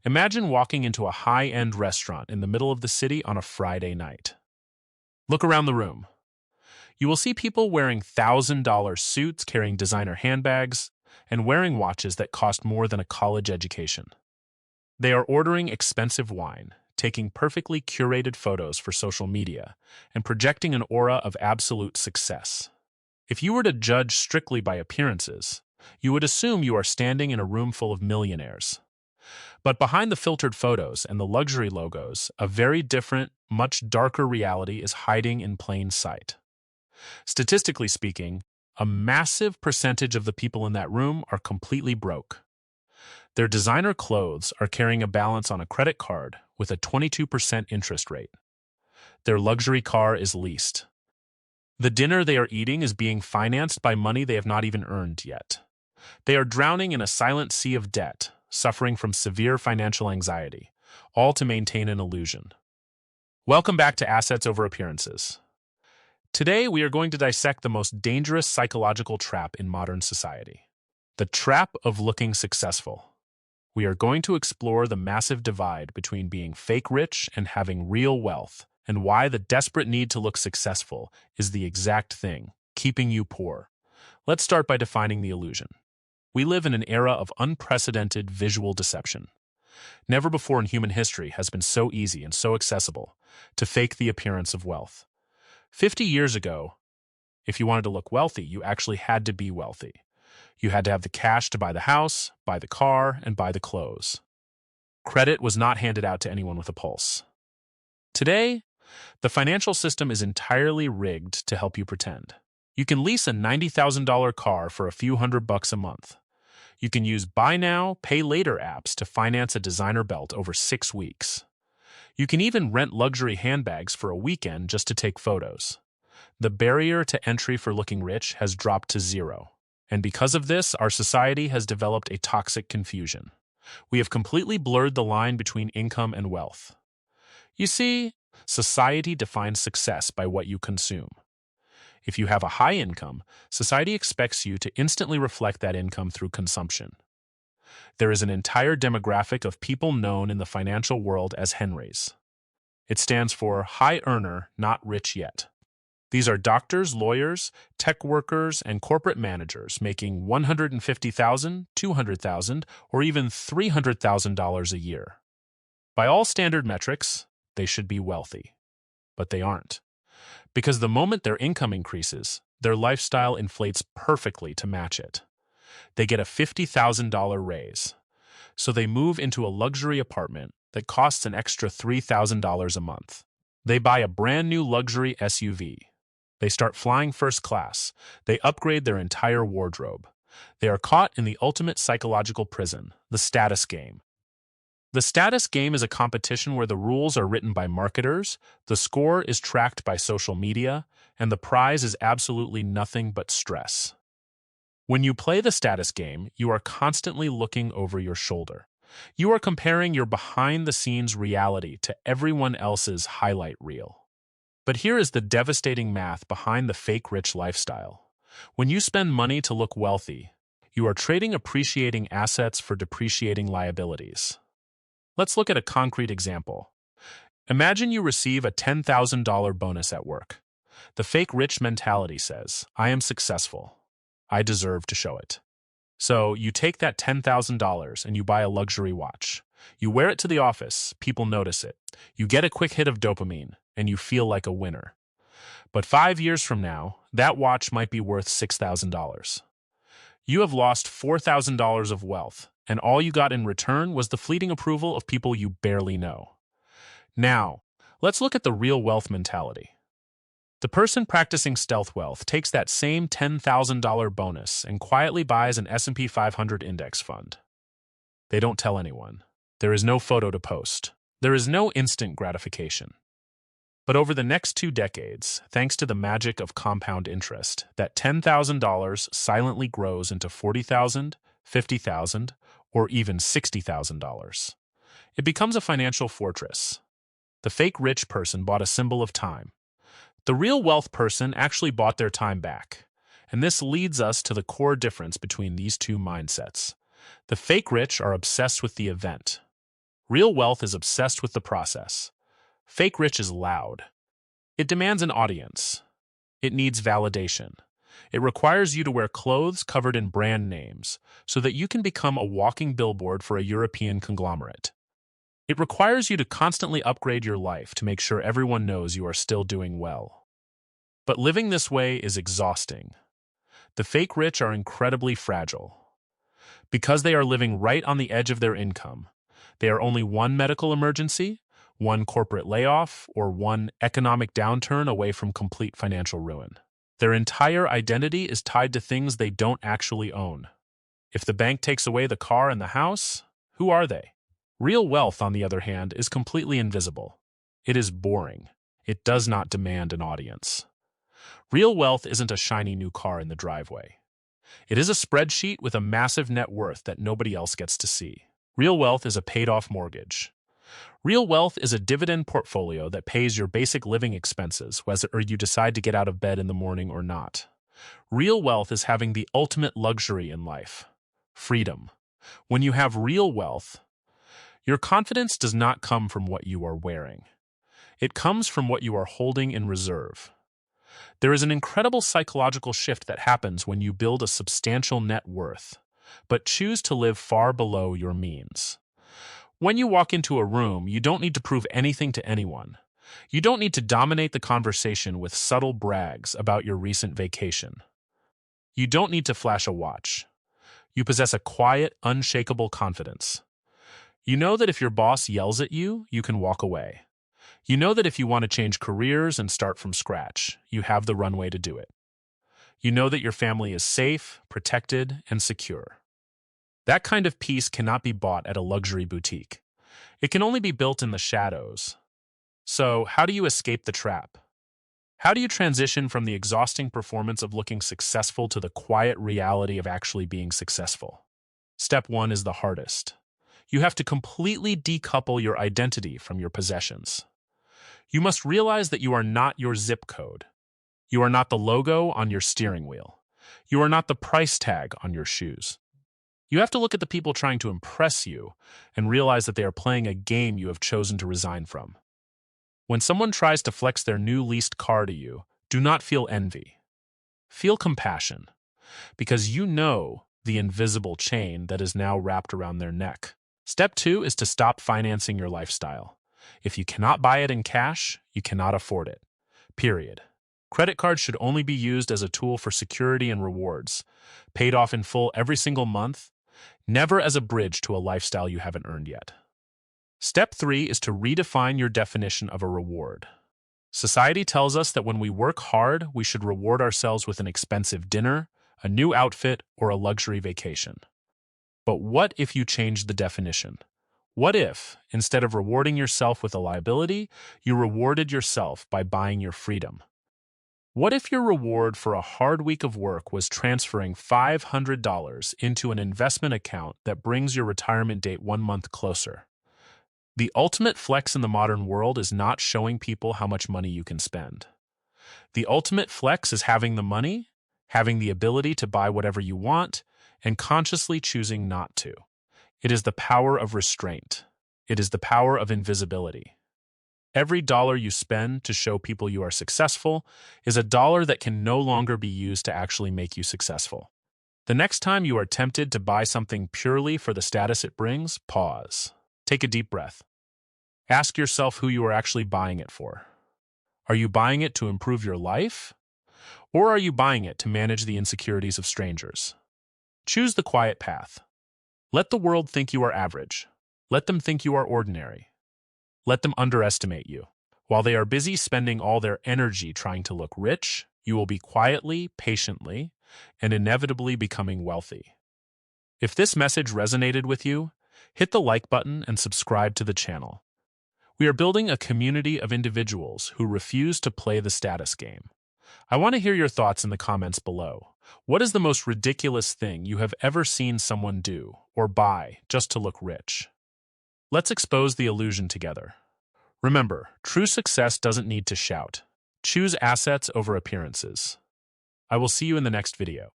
Imagine walking into a high-end restaurant in the middle of the city on a Friday night. Look around the room. You will see people wearing $1,000 suits, carrying designer handbags, and wearing watches that cost more than a college education. They are ordering expensive wine, taking perfectly curated photos for social media, and projecting an aura of absolute success. If you were to judge strictly by appearances, you would assume you are standing in a room full of millionaires. But behind the filtered photos and the luxury logos, a very different, much darker reality is hiding in plain sight. Statistically speaking, a massive percentage of the people in that room are completely broke. Their designer clothes are carrying a balance on a credit card with a 22% interest rate. Their luxury car is leased. The dinner they are eating is being financed by money they have not even earned yet. They are drowning in a silent sea of debt, suffering from severe financial anxiety, all to maintain an illusion. Welcome back to Assets Over Appearances. Today, we are going to dissect the most dangerous psychological trap in modern society: the trap of looking successful. We are going to explore the massive divide between being fake rich and having real wealth, and why the desperate need to look successful is the exact thing keeping you poor. Let's start by defining the illusion. We live in an era of unprecedented visual deception. Never before in human history has been so easy and so accessible to fake the appearance of wealth. 50 years ago, if you wanted to look wealthy, you actually had to be wealthy. You had to have the cash to buy the house, buy the car, and buy the clothes. Credit was not handed out to anyone with a pulse. Today, the financial system is entirely rigged to help you pretend. You can lease a $90,000 car for a few $100 a month. You can use buy now, pay later apps to finance a designer belt over 6 weeks. You can even rent luxury handbags for a weekend just to take photos. The barrier to entry for looking rich has dropped to zero. And because of this, our society has developed a toxic confusion. We have completely blurred the line between income and wealth. You see, society defines success by what you consume. If you have a high income, society expects you to instantly reflect that income through consumption. There is an entire demographic of people known in the financial world as Henrys. It stands for high earner, not rich yet. These are doctors, lawyers, tech workers, and corporate managers making $150,000, $200,000, or even $300,000 a year. By all standard metrics, they should be wealthy. But they aren't. Because the moment their income increases, their lifestyle inflates perfectly to match it. They get a $50,000 raise. So they move into a luxury apartment that costs an extra $3,000 a month. They buy a brand new luxury SUV. They start flying first class. They upgrade their entire wardrobe. They are caught in the ultimate psychological prison, the status game. The status game is a competition where the rules are written by marketers, the score is tracked by social media, and the prize is absolutely nothing but stress. When you play the status game, you are constantly looking over your shoulder. You are comparing your behind-the-scenes reality to everyone else's highlight reel. But here is the devastating math behind the fake rich lifestyle. When you spend money to look wealthy, you are trading appreciating assets for depreciating liabilities. Let's look at a concrete example. Imagine you receive a $10,000 bonus at work. The fake rich mentality says, I am successful. I deserve to show it. So you take that $10,000 and you buy a luxury watch. You wear it to the office, people notice it. You get a quick hit of dopamine, and you feel like a winner. But 5 years from now, that watch might be worth $6,000. You have lost $4,000 of wealth, and all you got in return was the fleeting approval of people you barely know. Now, let's look at the real wealth mentality. The person practicing stealth wealth takes that same $10,000 bonus and quietly buys an S&P 500 index fund. They don't tell anyone. There is no photo to post. There is no instant gratification. But over the next 2 decades, thanks to the magic of compound interest, that $10,000 silently grows into $40,000, $50,000, or even $60,000. It becomes a financial fortress. The fake rich person bought a symbol of time. The real wealth person actually bought their time back. And this leads us to the core difference between these two mindsets. The fake rich are obsessed with the event. Real wealth is obsessed with the process. Fake rich is loud. It demands an audience. It needs validation. It requires you to wear clothes covered in brand names so that you can become a walking billboard for a European conglomerate. It requires you to constantly upgrade your life to make sure everyone knows you are still doing well. But living this way is exhausting. The fake rich are incredibly fragile. Because they are living right on the edge of their income, they are only one medical emergency, one corporate layoff, or one economic downturn away from complete financial ruin. Their entire identity is tied to things they don't actually own. If the bank takes away the car and the house, who are they? Real wealth, on the other hand, is completely invisible. It is boring. It does not demand an audience. Real wealth isn't a shiny new car in the driveway. It is a spreadsheet with a massive net worth that nobody else gets to see. Real wealth is a paid-off mortgage. Real wealth is a dividend portfolio that pays your basic living expenses, whether you decide to get out of bed in the morning or not. Real wealth is having the ultimate luxury in life: freedom. When you have real wealth, your confidence does not come from what you are wearing. It comes from what you are holding in reserve. There is an incredible psychological shift that happens when you build a substantial net worth, but choose to live far below your means. When you walk into a room, you don't need to prove anything to anyone. You don't need to dominate the conversation with subtle brags about your recent vacation. You don't need to flash a watch. You possess a quiet, unshakable confidence. You know that if your boss yells at you, you can walk away. You know that if you want to change careers and start from scratch, you have the runway to do it. You know that your family is safe, protected, and secure. That kind of peace cannot be bought at a luxury boutique. It can only be built in the shadows. So, how do you escape the trap? How do you transition from the exhausting performance of looking successful to the quiet reality of actually being successful? Step 1 is the hardest. You have to completely decouple your identity from your possessions. You must realize that you are not your zip code. You are not the logo on your steering wheel. You are not the price tag on your shoes. You have to look at the people trying to impress you and realize that they are playing a game you have chosen to resign from. When someone tries to flex their new leased car to you, do not feel envy. Feel compassion, because you know the invisible chain that is now wrapped around their neck. Step 2 is to stop financing your lifestyle. If you cannot buy it in cash, you cannot afford it. Period. Credit cards should only be used as a tool for security and rewards, paid off in full every single month, never as a bridge to a lifestyle you haven't earned yet. Step 3 is to redefine your definition of a reward. Society tells us that when we work hard, we should reward ourselves with an expensive dinner, a new outfit, or a luxury vacation. But what if you changed the definition? What if, instead of rewarding yourself with a liability, you rewarded yourself by buying your freedom? What if your reward for a hard week of work was transferring $500 into an investment account that brings your retirement date 1 month closer? The ultimate flex in the modern world is not showing people how much money you can spend. The ultimate flex is having the money, having the ability to buy whatever you want, and consciously choosing not to. It is the power of restraint. It is the power of invisibility. Every dollar you spend to show people you are successful is a dollar that can no longer be used to actually make you successful. The next time you are tempted to buy something purely for the status it brings, pause. Take a deep breath. Ask yourself who you are actually buying it for. Are you buying it to improve your life? Or are you buying it to manage the insecurities of strangers? Choose the quiet path. Let the world think you are average. Let them think you are ordinary. Let them underestimate you. While they are busy spending all their energy trying to look rich, you will be quietly, patiently, and inevitably becoming wealthy. If this message resonated with you, hit the like button and subscribe to the channel. We are building a community of individuals who refuse to play the status game. I want to hear your thoughts in the comments below. What is the most ridiculous thing you have ever seen someone do or buy just to look rich? Let's expose the illusion together. Remember, true success doesn't need to shout. Choose assets over appearances. I will see you in the next video.